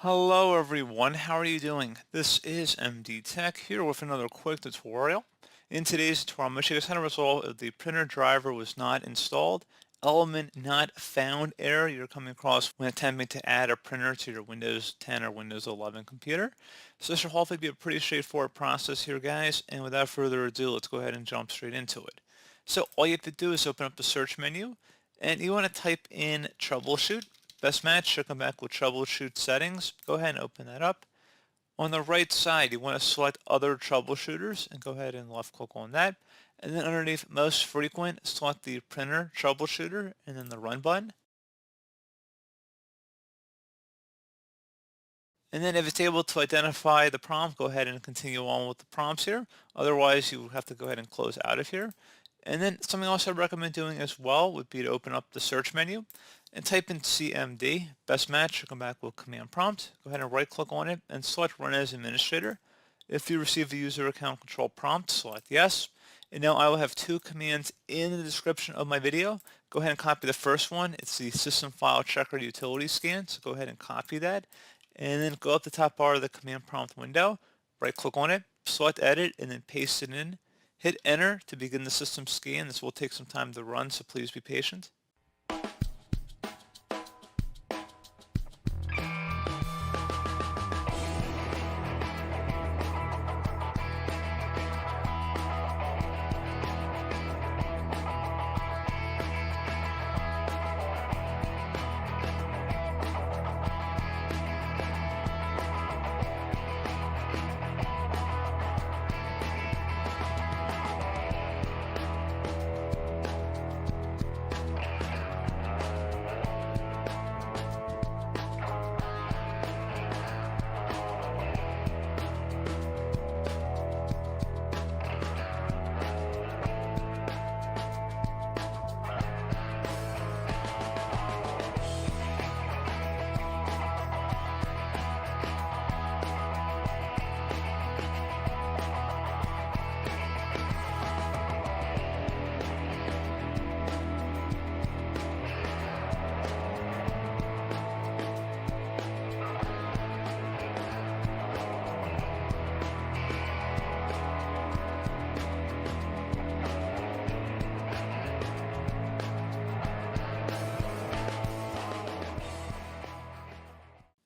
Hello everyone, how are you doing? This is MD Tech here with another quick tutorial. In today's tutorial, I'm going to show you guys how to resolve if the printer driver was not installed, element not found error you're coming across when attempting to add a printer to your Windows 10 or Windows 11 computer. So this should hopefully be a pretty straightforward process here, guys, and without further ado, let's go ahead and jump straight into it. So all you have to do is open up the search menu, and you want to type in troubleshoot. Best match should come back with troubleshoot settings. Go ahead and open that up. On the right side, you want to select other troubleshooters and go ahead and left click on that. And then underneath most frequent, select the printer troubleshooter and then the run button. And then if it's able to identify the prompt, go ahead and continue on with the prompts here. Otherwise, you have to go ahead and close out of here. And then something else I'd recommend doing as well would be to open up the search menu and type in CMD. Best match should come back with command prompt. Go ahead and right click on it and select run as administrator. If you receive a user account control prompt, select yes. And now I will have two commands in the description of my video. Go ahead and copy the first one. It's the system file checker utility scan. So go ahead and copy that. And then go up the top bar of the command prompt window, right click on it, select edit, and then paste it in. Hit enter to begin the system scan. This will take some time to run, so please be patient.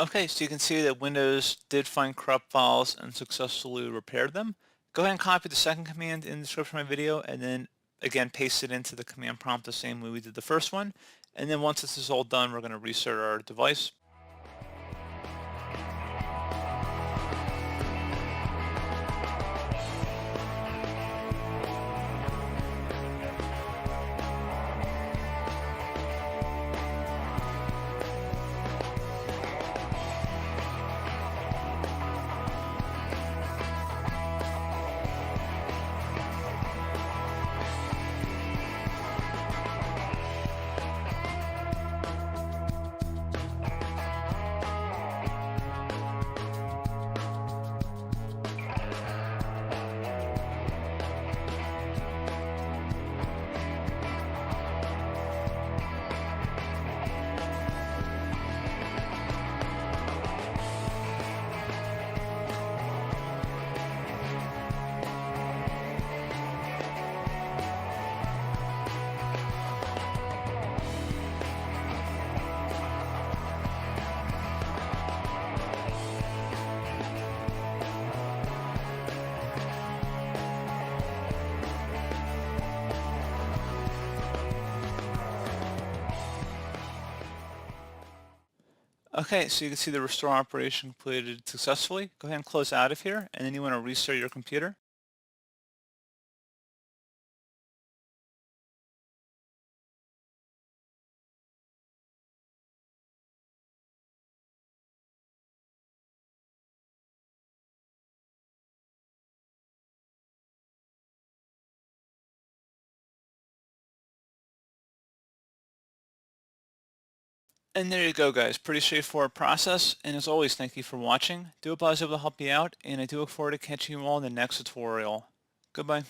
Okay, so you can see that Windows did find corrupt files and successfully repaired them. Go ahead and copy the second command in the description of my video and then again paste it into the command prompt the same way we did the first one. And then once this is all done, we're going to restart our device. Okay, so you can see the restore operation completed successfully. Go ahead and close out of here, and then you want to restart your computer. And there you go, guys. Pretty straightforward process. And as always, thank you for watching. Do hope I was able to help you out, and I do look forward to catching you all in the next tutorial. Goodbye.